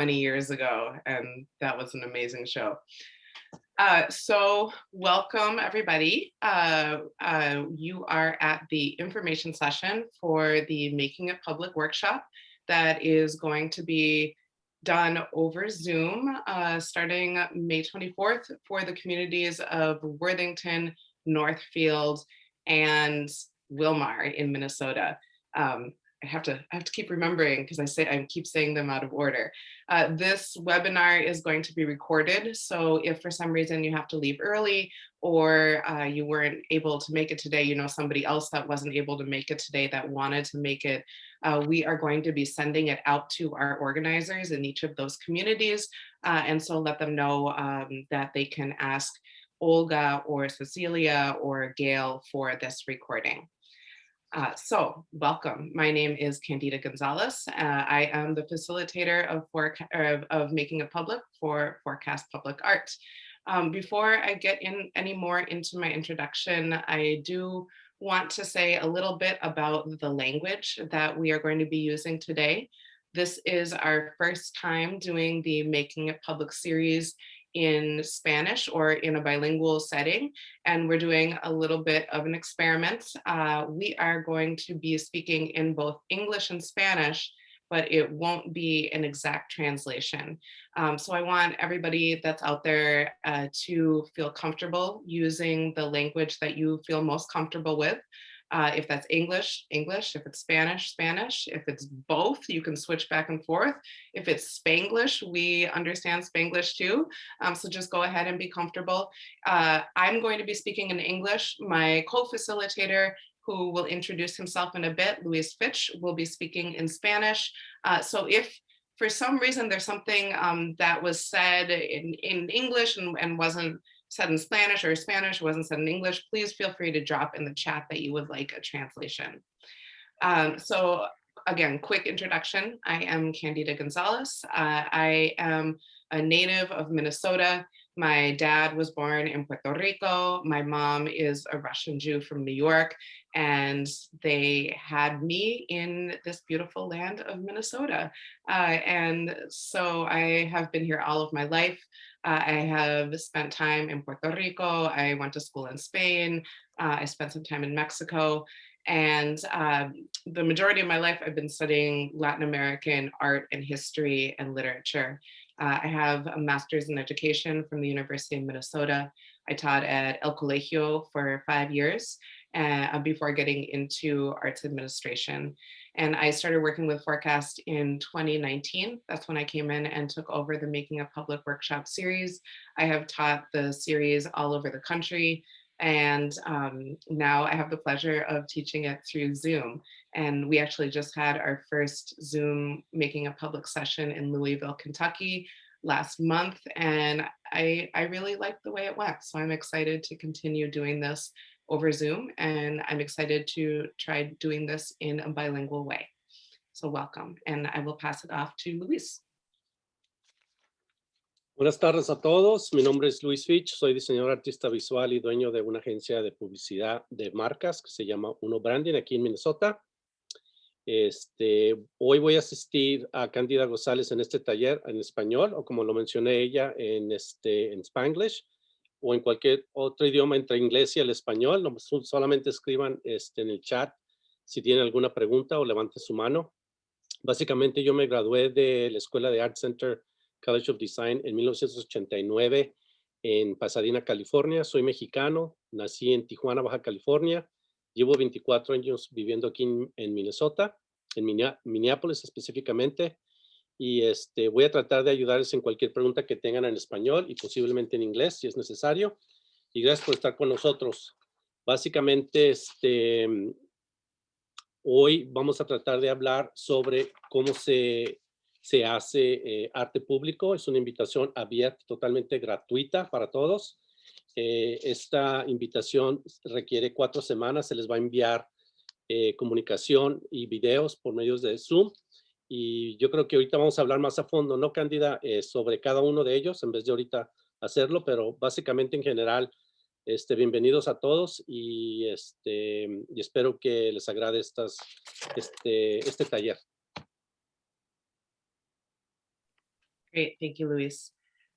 many years ago, and that was an amazing show. So welcome everybody. You are at the information session for the Making It Public workshop that is going to be done over Zoom starting May 24th for the communities of Worthington, Northfield, and Willmar in Minnesota. I have to keep remembering because I keep saying them out of order. This webinar is going to be recorded. So if for some reason you have to leave early or you weren't able to make it today, you know somebody else that wasn't able to make it today that wanted to make it, we are going to be sending it out to our organizers in each of those communities. And so let them know that they can ask Olga or Cecilia or Gail for this recording. So welcome. My name is Candida Gonzalez. I am the facilitator of Making It Public for Forecast Public Art. Before I get any more into my introduction, I do want to say a little bit about the language that we are going to be using today. This is our first time doing the Making It Public series in Spanish or in a bilingual setting, and we're doing a little bit of an experiment. We are going to be speaking in both English and Spanish, but it won't be an exact translation. So I want everybody that's out there to feel comfortable using the language that you feel most comfortable with. If that's English, English. If it's Spanish, Spanish. If it's both, you can switch back and forth. If it's Spanglish, we understand Spanglish too. So just go ahead and be comfortable. I'm going to be speaking in English. My co-facilitator, who will introduce himself in a bit, Fitch, will be speaking in Spanish. So if for some reason there's something that was said in English and wasn't said in Spanish, or Spanish wasn't said in English, please feel free to drop in the chat that you would like a translation. So again, quick introduction. I am Candida Gonzalez. I am a native of Minnesota. My dad was born in Puerto Rico. My mom is a Russian Jew from New York, and they had me in this beautiful land of Minnesota. And so I have been here all of my life. I have spent time in Puerto Rico. I went to school in Spain. I spent some time in Mexico. And the majority of my life, I've been studying Latin American art and history and literature. I have a master's in education from the University of Minnesota. I taught at El Colegio for 5 years before getting into arts administration. And I started working with Forecast in 2019. That's when I came in and took over the Making a Public workshop series. I have taught the series all over the country. And now I have the pleasure of teaching it through Zoom. And we actually just had our first Zoom Making a Public session in Louisville, Kentucky last month. And I really liked the way it went. So I'm excited to continue doing this over Zoom. And I'm excited to try doing this in a bilingual way. So welcome. And I will pass it off to Luis. Buenas tardes a todos, mi nombre es Luis Fitch, soy diseñador artista visual y dueño de una agencia de publicidad de marcas que se llama Uno Branding aquí en Minnesota. Hoy voy a asistir a Candida González en este taller en español, o como lo mencioné ella, en Spanglish, o en cualquier otro idioma entre inglés y el español. No, solamente escriban en el chat si tienen alguna pregunta o levanten su mano. Básicamente yo me gradué de la Escuela de Art Center College of Design en 1989 en Pasadena, California. Soy mexicano, nací en Tijuana, Baja California. Llevo 24 años viviendo aquí en Minnesota, en Minneapolis específicamente. Y voy a tratar de ayudarles en cualquier pregunta que tengan en español y posiblemente en inglés si es necesario. Y gracias por estar con nosotros. Básicamente, hoy vamos a tratar de hablar sobre cómo se hace arte público. Es una invitación abierta, totalmente gratuita para todos. Esta invitación requiere 4 semanas. Se les va a enviar comunicación y videos por medios de Zoom. Y yo creo que ahorita vamos a hablar más a fondo, ¿no, Candida? Sobre cada uno de ellos, en vez de ahorita hacerlo, pero básicamente en general, bienvenidos a todos y espero que les agrade este taller. Great, thank you, Luis.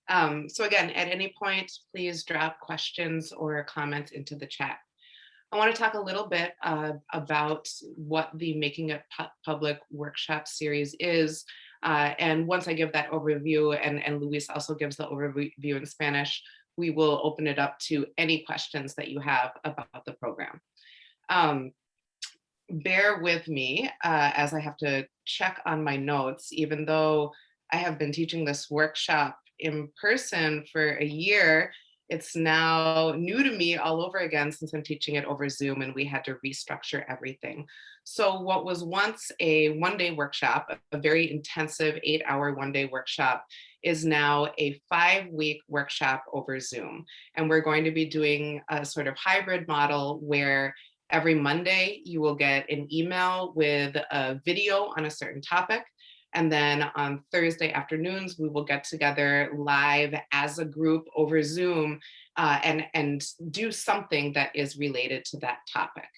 So again, at any point, please drop questions or comments into the chat. I want to talk a little bit about what the Making It Public workshop series is. And once I give that overview and Luis also gives the overview in Spanish, we will open it up to any questions that you have about the program. Bear with me as I have to check on my notes, even though I have been teaching this workshop in person for a year. It's now new to me all over again since I'm teaching it over Zoom and we had to restructure everything. So what was once a one-day workshop, a very intensive 8-hour one-day workshop, is now a 5-week workshop over Zoom. And we're going to be doing a sort of hybrid model where every Monday you will get an email with a video on a certain topic. And then on Thursday afternoons, we will get together live as a group over Zoom and do something that is related to that topic.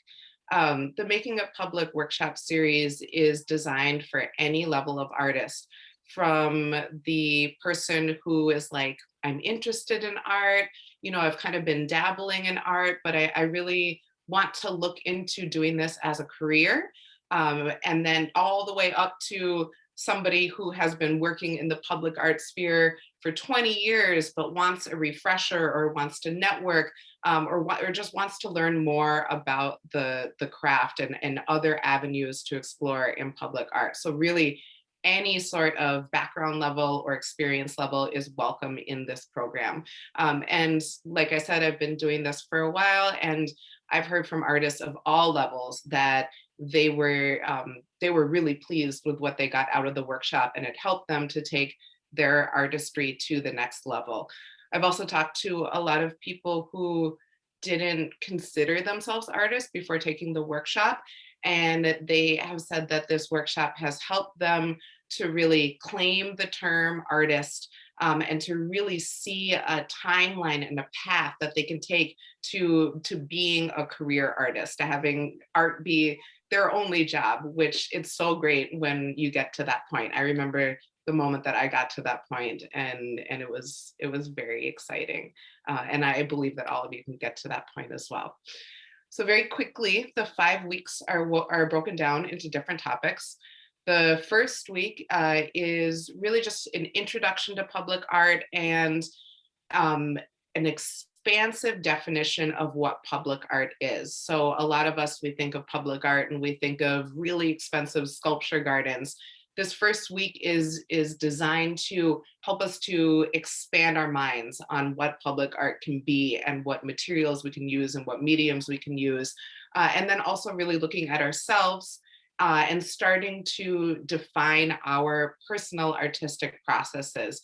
The Making It Public workshop series is designed for any level of artist, from the person who is like, I'm interested in art, you know, I've kind of been dabbling in art, but I really want to look into doing this as a career, and then all the way up to somebody who has been working in the public art sphere for 20 years, but wants a refresher or wants to network, or just wants to learn more about the craft and other avenues to explore in public art. So really, any sort of background level or experience level is welcome in this program. And like I said, I've been doing this for a while, and I've heard from artists of all levels that they were really pleased with what they got out of the workshop, and it helped them to take their artistry to the next level. I've also talked to a lot of people who didn't consider themselves artists before taking the workshop, and they have said that this workshop has helped them to really claim the term artist, and to really see a timeline and a path that they can take to being a career artist, to having art be their only job, which it's so great when you get to that point. I remember the moment that I got to that point, and it was very exciting. And I believe that all of you can get to that point as well. So very quickly, the 5 weeks are broken down into different topics. The first week is really just an introduction to public art and an expansive definition of what public art is. So a lot of us, we think of public art and we think of really expensive sculpture gardens. This first week is designed to help us to expand our minds on what public art can be and what materials we can use and what mediums we can use. And then also really looking at ourselves and starting to define our personal artistic processes,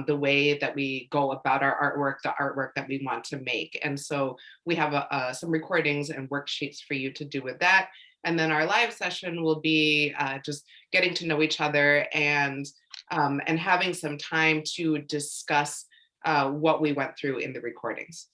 the way that we go about our artwork, the artwork that we want to make. And so we have some recordings and worksheets for you to do with that. And then our live session will be just getting to know each other and having some time to discuss what we went through in the recordings.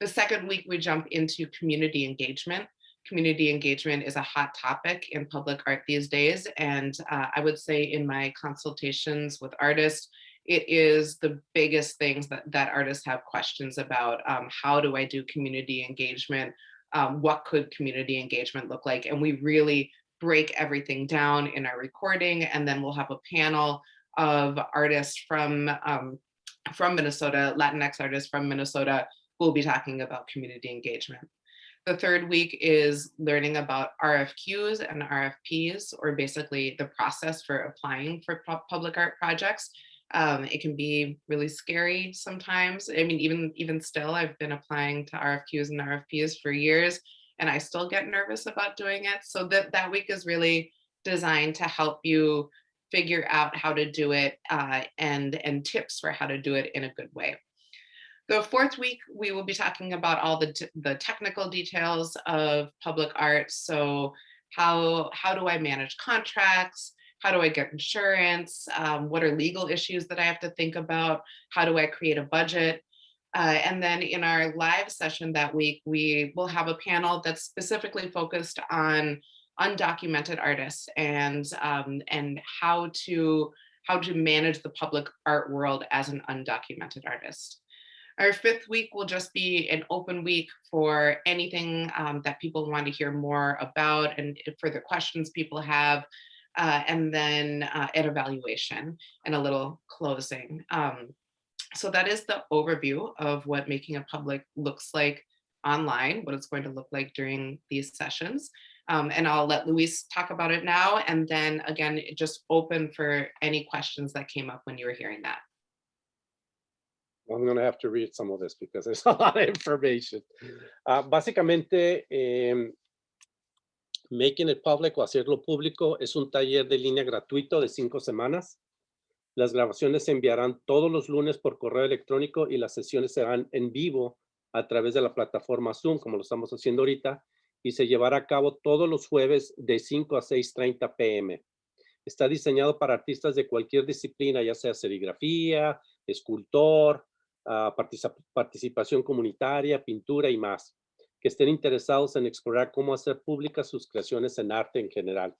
The second week, we jump into community engagement. Community engagement is a hot topic in public art these days. And I would say in my consultations with artists, it is the biggest things that artists have questions about. How do I do community engagement? What could community engagement look like? And we really break everything down in our recording. And then we'll have a panel of artists from Minnesota, Latinx artists from Minnesota, who will be talking about community engagement. The third week is learning about RFQs and RFPs, or basically the process for applying for public art projects. It can be really scary sometimes. I mean, even still, I've been applying to RFQs and RFPs for years, and I still get nervous about doing it. So that week is really designed to help you figure out how to do it, and tips for how to do it in a good way. The fourth week, we will be talking about all the technical details of public art. So how do I manage contracts? How do I get insurance? What are legal issues that I have to think about? How do I create a budget? And then in our live session that week, we will have a panel that's specifically focused on undocumented artists and how to how to manage the public art world as an undocumented artist. Our fifth week will just be an open week for anything that people want to hear more about and for the questions people have, and then an evaluation and a little closing. So that is the overview of what making a public looks like online, what it's going to look like during these sessions. And I'll let Luis talk about it now. And then again, just open for any questions that came up when you were hearing that. I'm going to have to read some of this because there's a lot of information. Básicamente, Making it Public o hacerlo público es un taller de línea gratuito de 5 semanas. Las grabaciones se enviarán todos los lunes por correo electrónico y las sesiones serán en vivo a través de la plataforma Zoom, como lo estamos haciendo ahorita, y se llevará a cabo todos los jueves de 5 a 6:30 p.m. Está diseñado para artistas de cualquier disciplina, ya sea serigrafía, escultor, participación comunitaria, pintura y más, que estén interesados en explorar cómo hacer públicas sus creaciones en arte en general.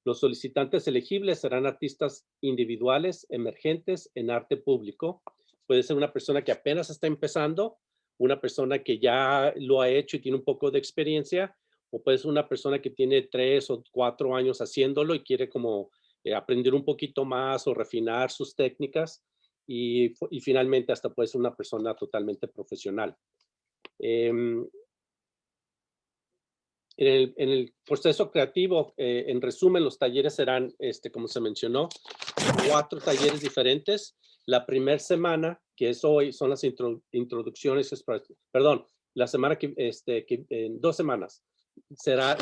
Los solicitantes elegibles serán artistas individuales, emergentes en arte público. Puede ser una persona que apenas está empezando, una persona que ya lo ha hecho y tiene un poco de experiencia, o puede ser una persona que tiene 3 o 4 años haciéndolo y quiere como aprender un poquito más o refinar sus técnicas. Y finalmente hasta puede ser una persona totalmente profesional. En el proceso creativo, en resumen, los talleres serán, como se mencionó, 4 talleres diferentes. La primera semana, que es hoy, son las introducciones, perdón, la semana en 2 semanas, será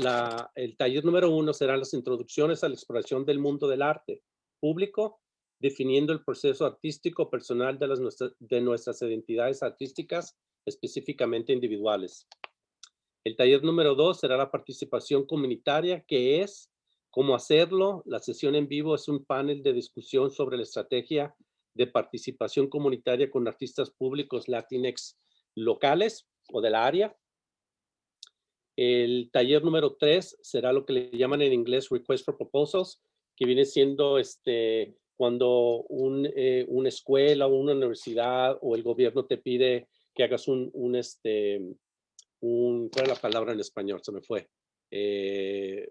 el taller número 1, serán las introducciones a la exploración del mundo del arte público, definiendo el proceso artístico personal de nuestras identidades artísticas, específicamente individuales. El taller número 2 será la participación comunitaria, que es cómo hacerlo. La sesión en vivo es un panel de discusión sobre la estrategia de participación comunitaria con artistas públicos latinx locales o del área. El taller número 3 será lo que le llaman en inglés Request for Proposals, que viene siendo cuando una escuela o una universidad o el gobierno te pide que hagas ¿cuál es la palabra en español? Se me fue.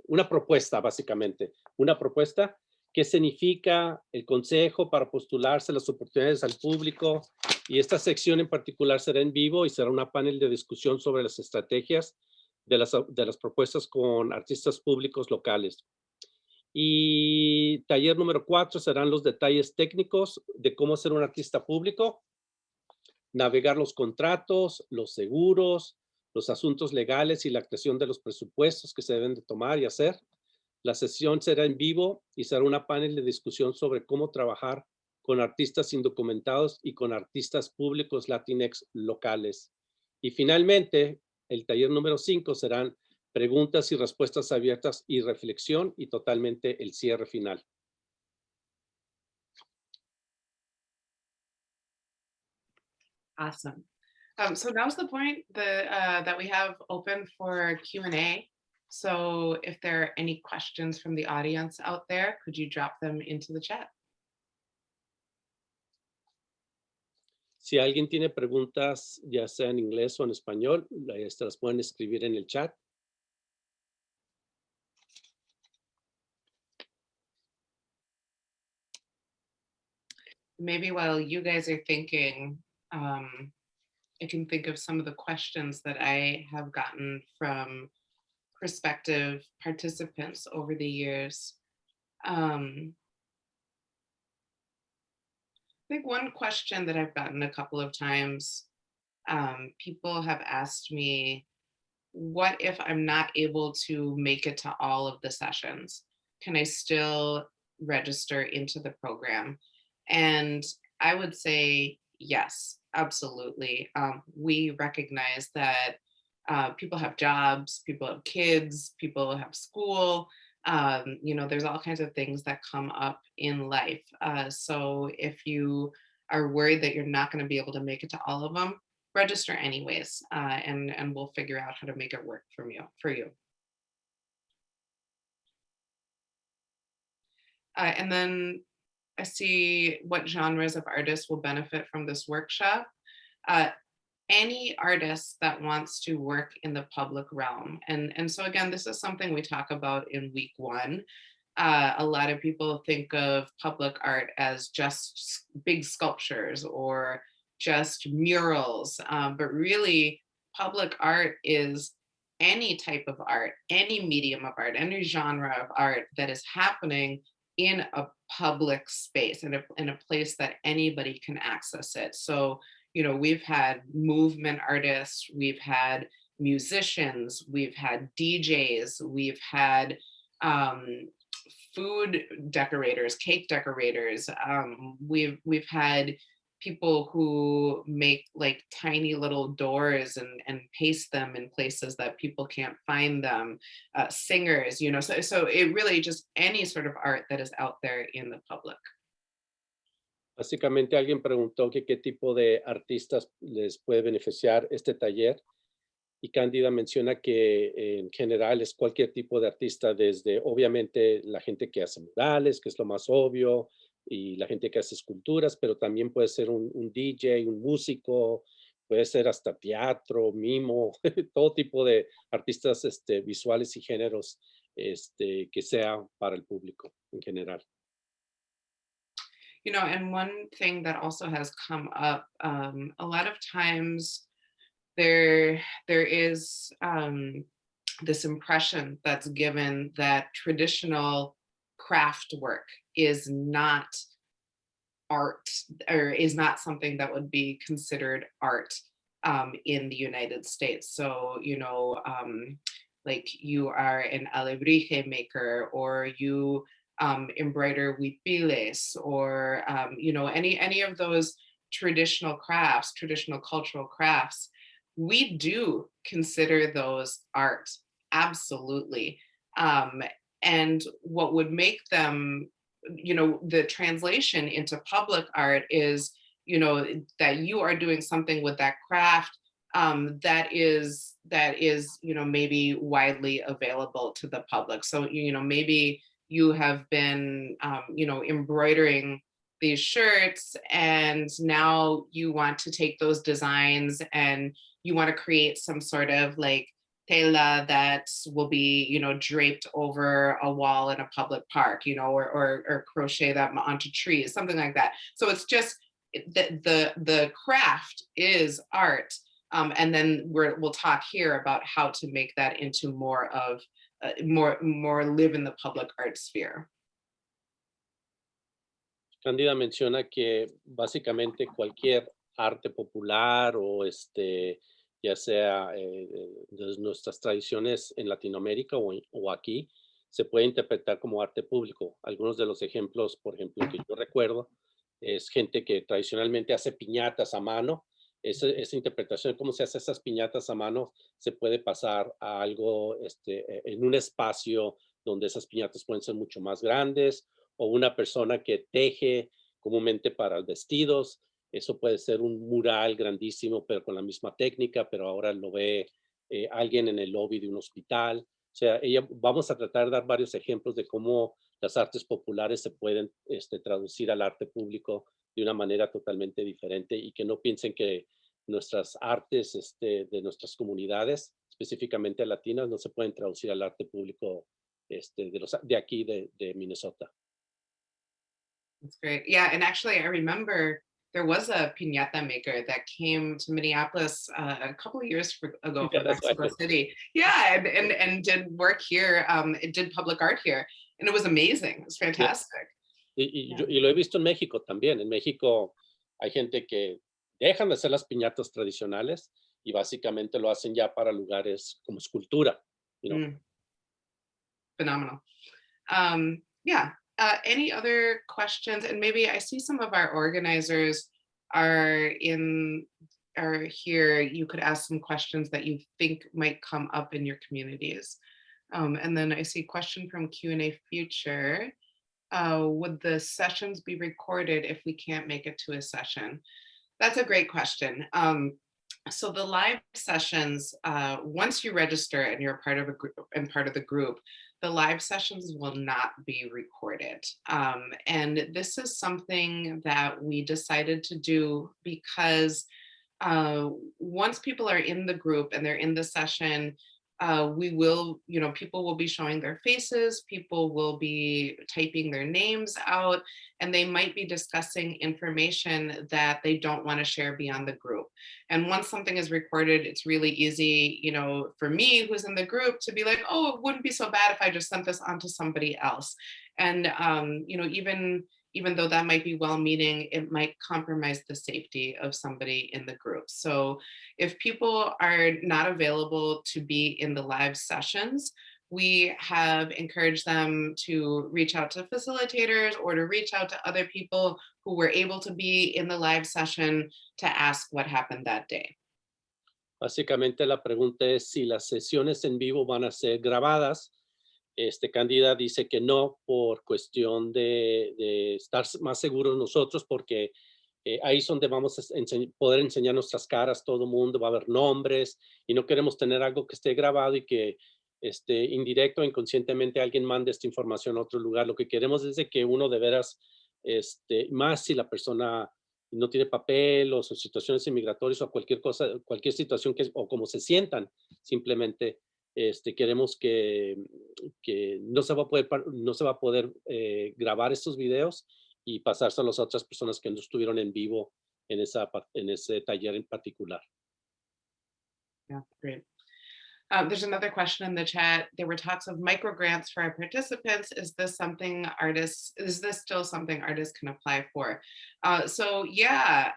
Una propuesta, básicamente. Una propuesta que significa el consejo para postularse las oportunidades al público. Y esta sección en particular será en vivo y será una panel de discusión sobre las estrategias de las propuestas con artistas públicos locales. Y taller número 4 serán los detalles técnicos de cómo ser un artista público, navegar los contratos, los seguros, los asuntos legales y la creación de los presupuestos que se deben de tomar y hacer. La sesión será en vivo y será una panel de discusión sobre cómo trabajar con artistas indocumentados y con artistas públicos latinx locales. Y finalmente, el taller número 5 serán preguntas y respuestas abiertas y reflexión y totalmente el cierre final. Awesome. So now's the point that we have open for Q&A. So if there are any questions from the audience out there, could you drop them into the chat? Si alguien tiene preguntas, ya sea en inglés o en español, las pueden escribir en el chat. Maybe while you guys are thinking, I can think of some of the questions that I have gotten from prospective participants over the years. I think one question that I've gotten a couple of times, people have asked me, what if I'm not able to make it to all of the sessions? Can I still register into the program? And I would say yes, absolutely. We recognize that people have jobs, people have kids, people have school. There's all kinds of things that come up in life. So if you are worried that you're not going to be able to make it to all of them, register anyways, and we'll figure out how to make it work for you. And then I see what genres of artists will benefit from this workshop. Uh, any artist that wants to work in the public realm. And so again, this is something we talk about in week one. A lot of people think of public art as just big sculptures or just murals, but really public art is any type of art, any medium of art, any genre of art that is happening in a public space, in a place that anybody can access it. So we've had movement artists, we've had musicians, we've had DJs, we've had food decorators, cake decorators. We've had people who make like tiny little doors and paste them in places that people can't find them. Singers, so it really just any sort of art that is out there in the public. Básicamente alguien preguntó que qué tipo de artistas les puede beneficiar este taller y Cándida menciona que en general es cualquier tipo de artista, desde obviamente la gente que hace murales, que es lo más obvio, y la gente que hace esculturas, pero también puede ser un DJ, un músico, puede ser hasta teatro, mimo, todo tipo de artistas visuales y géneros que sea para el público en general. And one thing that also has come up, a lot of times there is this impression that's given that traditional craft work is not art, or is not something that would be considered art in the United States. So, like you are an alebrije maker, or you embroider huipiles, or any of those traditional crafts, traditional cultural crafts. We do consider those art, absolutely. And what would make them, the translation into public art is, that you are doing something with that craft that is maybe widely available to the public. So maybe you have been embroidering these shirts, and now you want to take those designs and you want to create some sort of like tela that will be draped over a wall in a public park, or crochet them onto trees, something like that. So it's just the craft is art, and then we'll talk here about how to make that into more of more live in the public art sphere. Cándida menciona que básicamente cualquier arte popular o ya sea de nuestras tradiciones en Latinoamérica o aquí, se puede interpretar como arte público. Algunos de los ejemplos, por ejemplo, que yo recuerdo, es gente que tradicionalmente hace piñatas a mano. Esa interpretación de cómo se hace esas piñatas a mano se puede pasar a algo en un espacio donde esas piñatas pueden ser mucho más grandes, o una persona que teje comúnmente para vestidos. Eso puede ser un mural grandísimo, pero con la misma técnica, pero ahora lo ve alguien en el lobby de un hospital. O sea, vamos a tratar de dar varios ejemplos de cómo las artes populares se pueden traducir al arte público de una manera totalmente diferente, y que no piensen que nuestras artes de nuestras comunidades, específicamente latinas, no se pueden traducir al arte público de aquí, de Minnesota. That's great. Yeah, and actually I remember there was a piñata maker that came to Minneapolis a couple of years ago Yeah, from that's Mexico right. City. Yeah, and did work here. It did public art here, and it was amazing. It was Yeah. fantastic. Yeah. Y lo he visto en México también. En México hay gente que dejan de hacer las piñatas tradicionales y básicamente lo hacen ya para lugares como escultura. Phenomenal. Yeah. Any other questions? And maybe I see some of our organizers are here. You could ask some questions that you think might come up in your communities. And then I see a question from Q&A Future. Would the sessions be recorded if we can't make it to a session? That's a great question. So the live sessions, once you register and you're part of a group and part of the group, the live sessions will not be recorded. And this is something that we decided to do because once people are in the group and they're in the session, we will, people will be showing their faces, people will be typing their names out, and they might be discussing information that they don't want to share beyond the group. And once something is recorded, it's really easy, for me who's in the group to be like, oh, it wouldn't be so bad if I just sent this on to somebody else. And, even though that might be well-meaning, it might compromise the safety of somebody in the group. So if people are not available to be in the live sessions, we have encouraged them to reach out to facilitators or to reach out to other people who were able to be in the live session to ask what happened that day. Básicamente la pregunta es si las sesiones en vivo van a ser grabadas. Candida dice que no por cuestión de estar más seguros nosotros, porque ahí es donde vamos a poder enseñar nuestras caras, todo el mundo, va a haber nombres y no queremos tener algo que esté grabado y que indirecto o inconscientemente alguien mande esta información a otro lugar. Lo que queremos es de que uno de veras, más si la persona no tiene papel o sus situaciones inmigratorias o cualquier cosa, cualquier situación o como se sientan, simplemente queremos que no se va a poder, grabar estos videos y pasárselos a otras personas que no estuvieron en vivo en ese taller en particular. Yeah, great. There's another question in the chat. There were talks of micro grants for our participants. Is this still something artists can apply for? So yeah,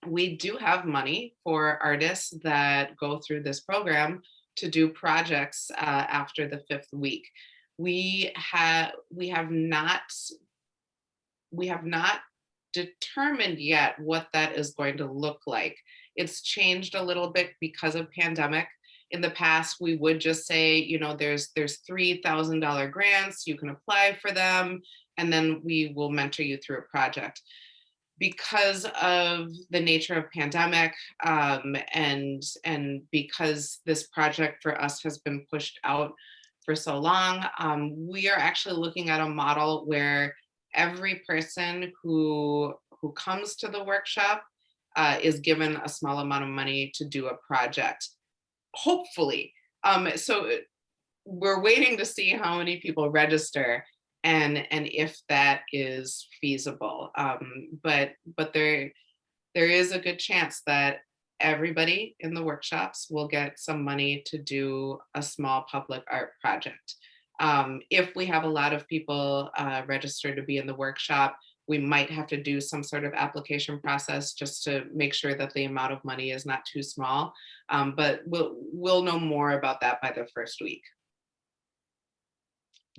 we do have money for artists that go through this program to do projects after the 5th week. We have not determined yet what that is going to look like. It's changed a little bit because of pandemic. In the past, we would just say, there's $3,000 grants, you can apply for them, and then we will mentor you through a project. Because of the nature of pandemic, and because this project for us has been pushed out for so long, we are actually looking at a model where every person who comes to the workshop is given a small amount of money to do a project, hopefully. So we're waiting to see how many people register and if that is feasible. But there is a good chance that everybody in the workshops will get some money to do a small public art project. If we have a lot of people registered to be in the workshop, we might have to do some sort of application process just to make sure that the amount of money is not too small. But we'll know more about that by the 1st week.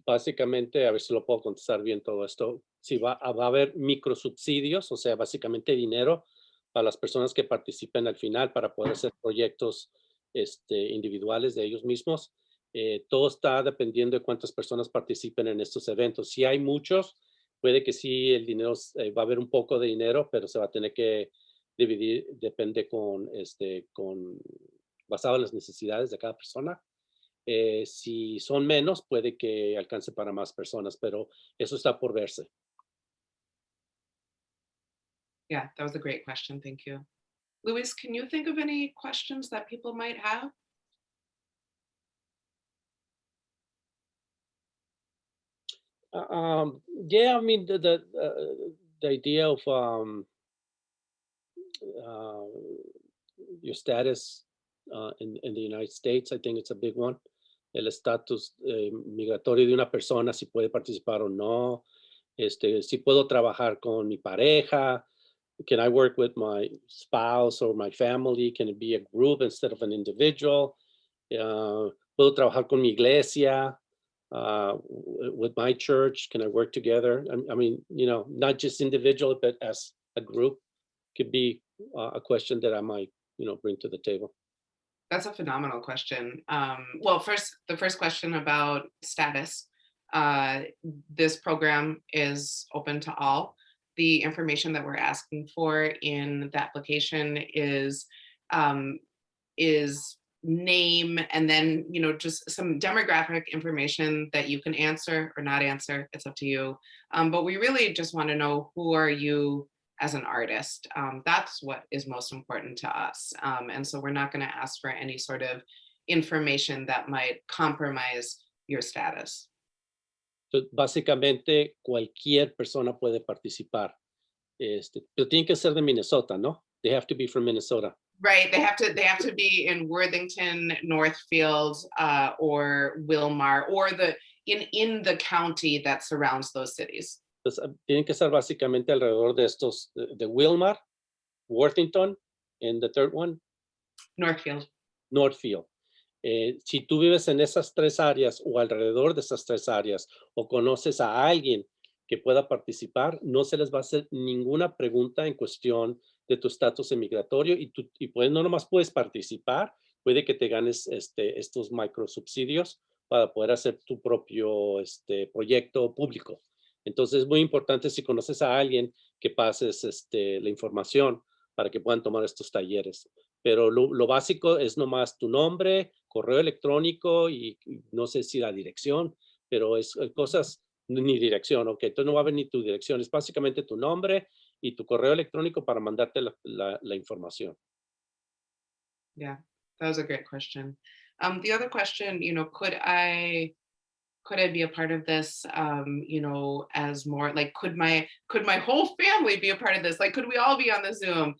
Básicamente, a ver si lo puedo contestar bien todo esto, si va a haber microsubsidios, o sea, básicamente dinero para las personas que participen al final para poder hacer proyectos individuales de ellos mismos. Todo está dependiendo de cuántas personas participen en estos eventos. Si hay muchos, puede que sí el dinero, va a haber un poco de dinero, pero se va a tener que dividir, depende basado en las necesidades de cada persona. Si son menos, puede que alcance para más personas, pero eso está por verse. Yeah, that was a great question. Thank you. Luis, can you think of any questions that people might have? Yeah, I mean, the idea of your status in the United States, I think it's a big one. El estatus migratorio de una persona, si puede participar o no. Si puedo trabajar con mi pareja. Can I work with my spouse or my family? Can it be a group instead of an individual? Puedo trabajar con mi iglesia. With my church, can I work together? I mean, not just individual, but as a group could be a question that I might, bring to the table. That's a phenomenal question. Well, the first question about status. This program is open to all. The information that we're asking for in the application is name, and then, just some demographic information that you can answer or not answer. It's up to you. But we really just want to know, who are you as an artist? That's what is most important to us. And so we're not going to ask for any sort of information that might compromise your status. Entonces, básicamente, cualquier persona puede participar. Pero tienen que ser de Minnesota, ¿no? They have to be from Minnesota. Right, they have to be in Worthington, Northfield, or Willmar, or in the county that surrounds those cities. Entonces, tienen que estar básicamente alrededor de estos, de Willmar, Worthington, and the third one, Northfield. Northfield. Si tú vives en esas tres áreas o alrededor de esas tres áreas o conoces a alguien que pueda participar, no se les va a hacer ninguna pregunta en cuestión de tu estatus migratorio y pues no nomás puedes participar, puede que te ganes estos microsubsidios para poder hacer tu propio proyecto público. Entonces es muy importante, si conoces a alguien, que pases la información para que puedan tomar estos talleres. Pero lo básico es nomás tu nombre, correo electrónico y no sé si la dirección, pero es cosas, ni dirección, ok, entonces no va a haber ni tu dirección, es básicamente tu nombre y tu correo electrónico para mandarte la información. Yeah, that was a great question. The other question, could I be a part of this, as more like, could my whole family be a part of this? Like, could we all be on the Zoom?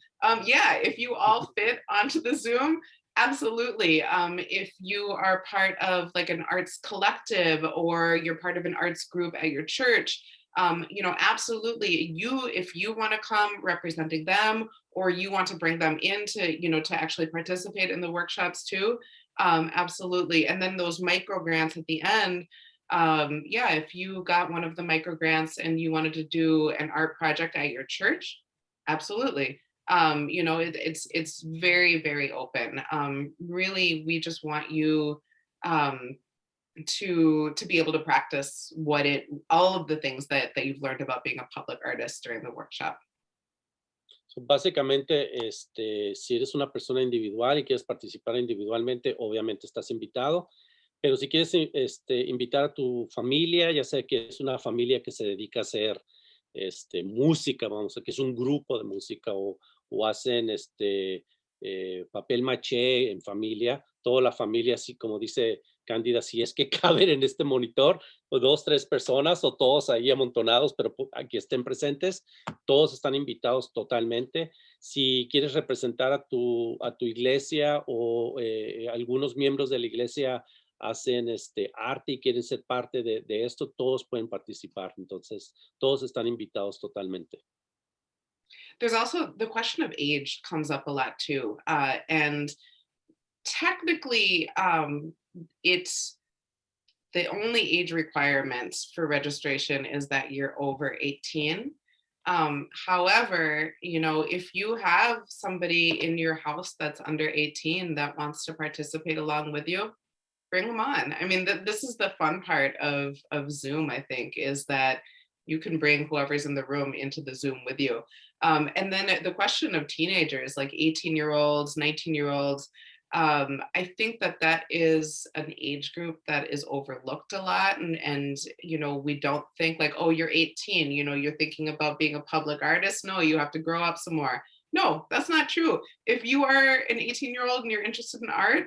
Yeah, if you all fit onto the Zoom, absolutely. If you are part of like an arts collective, or you're part of an arts group at your church, absolutely. If you want to come representing them, or you want to bring them in to actually participate in the workshops too, absolutely. And then those micro grants at the end, yeah, if you got one of the micro grants and you wanted to do an art project at your church, absolutely. It's very, very open. Really, we just want you to be able to practice all of the things that you've learned about being a public artist during the workshop. So, básicamente, si eres una persona individual y quieres participar individualmente, obviamente estás invitado. Pero si quieres invitar a tu familia, ya sea que es una familia que se dedica a hacer música, vamos a que es un grupo de música, o hacen papel maché en familia, toda la familia, así como dice Candida, si es que caben en este monitor, o 2, 3 personas, o todos ahí amontonados, pero aquí estén presentes, todos están invitados totalmente. Si quieres representar a tu iglesia, o algunos miembros de la iglesia hacen arte y quieren ser parte de esto, todos pueden participar. Entonces, todos están invitados totalmente. There's also the question of age comes up a lot too. And technically, it's the only age requirements for registration is that you're over 18. However, if you have somebody in your house that's under 18 that wants to participate along with you, bring them on. I mean, this is the fun part of Zoom, I think, is that you can bring whoever's in the room into the Zoom with you. And then the question of teenagers, like 18-year-olds, 19-year-olds, I think that is an age group that is overlooked a lot. And we don't think like, oh, you're 18, you're thinking about being a public artist. No, you have to grow up some more. No, that's not true. If you are an 18-year-old and you're interested in art,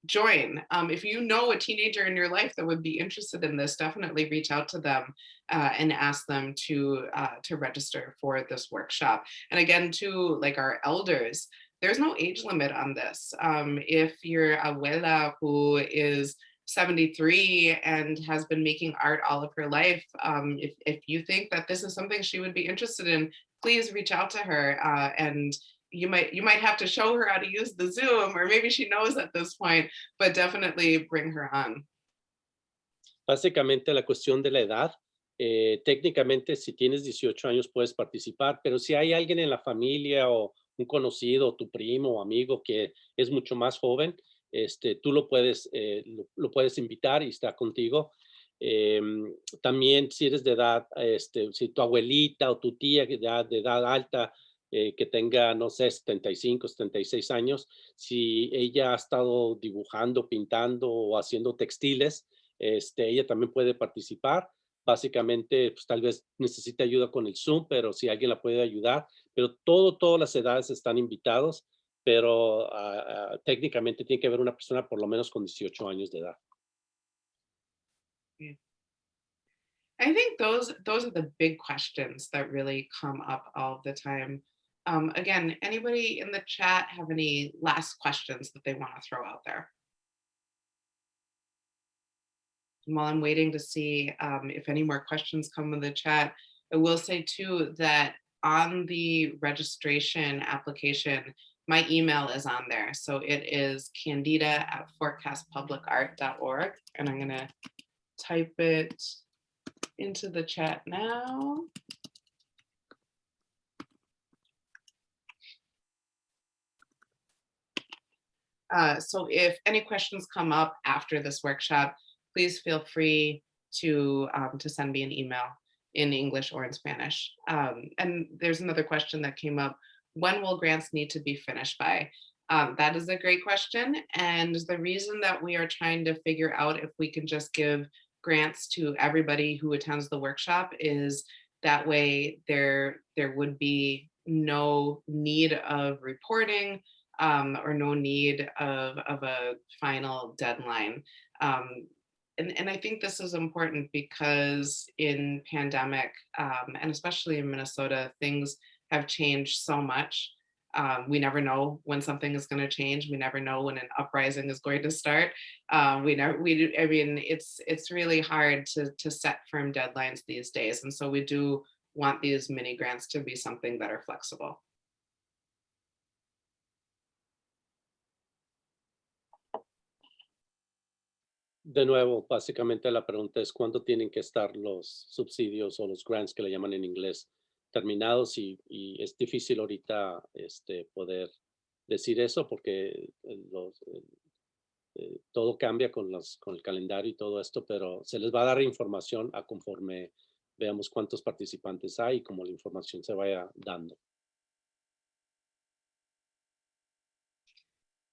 join. If you know a teenager in your life that would be interested in this, definitely reach out to them and ask them to register for this workshop. And again, to like our elders, there's no age limit on this. If your abuela, who is 73 and has been making art all of her life, if you think that this is something she would be interested in, please reach out to her. And you might have to show her how to use the Zoom, or maybe she knows at this point, but definitely bring her on. Básicamente la cuestión de la edad, técnicamente si tienes 18 años puedes participar, pero si hay alguien en la familia o un conocido, tu primo o amigo que es mucho más joven, tú lo puedes invitar y está contigo. También si eres de edad, si tu abuelita o tu tía de edad alta que tenga, no sé, 75, 76 años, si ella ha estado dibujando, pintando o haciendo textiles, ella también puede participar. Básicamente, pues tal vez necesite ayuda con el Zoom, pero si alguien la puede ayudar, pero todas las edades están invitados, pero técnicamente tiene que haber una persona por lo menos con 18 años de edad. Yeah. I think those are the big questions that really come up all the time. Again, anybody in the chat have any last questions that they want to throw out there? And while I'm waiting to see if any more questions come in the chat, I will say too that on the registration application, my email is on there. So it is candida@forecastpublicart.org. And I'm going to type it into the chat now. So if any questions come up after this workshop, please feel free to send me an email in English or in Spanish. And there's another question that came up. When will grants need to be finished by? That is a great question. And the reason that we are trying to figure out if we can just give grants to everybody who attends the workshop is that way there would be no need of reporting or no need of a final deadline. And I think this is important because in pandemic, and especially in Minnesota, things have changed so much. We never know when something is going to change. We never know when an uprising is going to start. I mean, it's really hard to set firm deadlines these days. And so we do want these mini grants to be something that are flexible. De nuevo, básicamente la pregunta es cuándo tienen que estar los subsidios o los grants que le llaman en inglés terminados y es difícil ahorita poder decir eso porque todo cambia con el calendario y todo esto, pero se les va a dar información a conforme veamos cuántos participantes hay y cómo la información se vaya dando.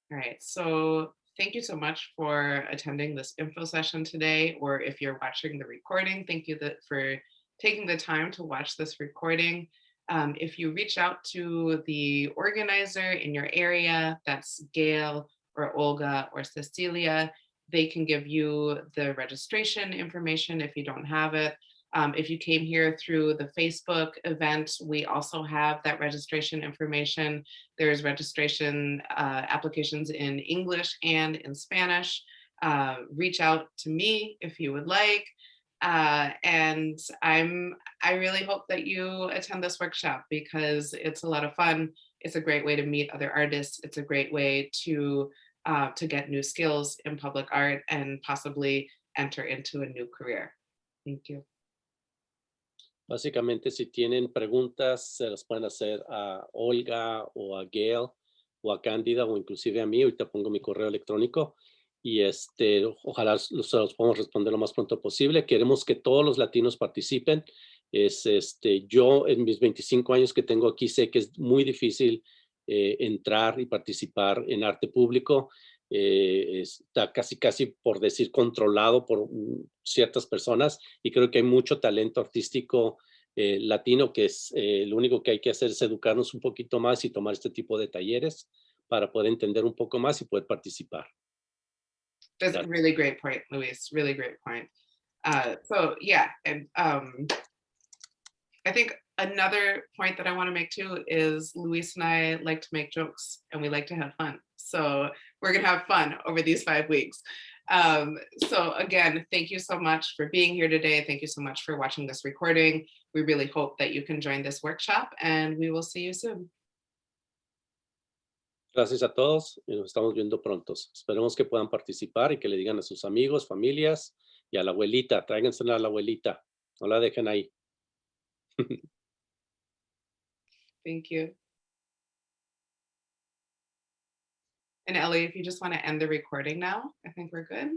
All right, so thank you so much for attending this info session today, or if you're watching the recording, thank you for taking the time to watch this recording. If you reach out to the organizer in your area, that's Gail or Olga or Cecilia, they can give you the registration information if you don't have it. If you came here through the Facebook event, we also have that registration information. There's registration applications in English and in Spanish. Reach out to me if you would like. And I really hope that you attend this workshop because it's a lot of fun. It's a great way to meet other artists. It's a great way to get new skills in public art and possibly enter into a new career. Thank you. Básicamente, si tienen preguntas, se las pueden hacer a Olga o a Gail o a Candida o inclusive a mí. Ahorita pongo mi correo electrónico y ojalá se los podamos responder lo más pronto posible. Queremos que todos los latinos participen. Yo en mis 25 años que tengo aquí sé que es muy difícil entrar y participar en arte público. Está casi por decir controlado por ciertas personas y creo que hay mucho talento artístico latino que lo único que hay que hacer es educarnos un poquito más y tomar este tipo de talleres para poder entender un poco más y poder participar. That's a really great point, Luis. Really great point. So yeah, and I think another point that I want to make too is Luis and I like to make jokes and we like to have fun. So we're going to have fun over these 5 weeks. So again, thank you so much for being here today. Thank you so much for watching this recording. We really hope that you can join this workshop and we will see you soon. Gracias a todos y nos estamos viendo prontos. Esperemos que puedan participar y que le digan a sus amigos, familias y a la abuelita. Tráigansela a la abuelita. No la dejen ahí. Thank you. And Ellie, if you just want to end the recording now, I think we're good.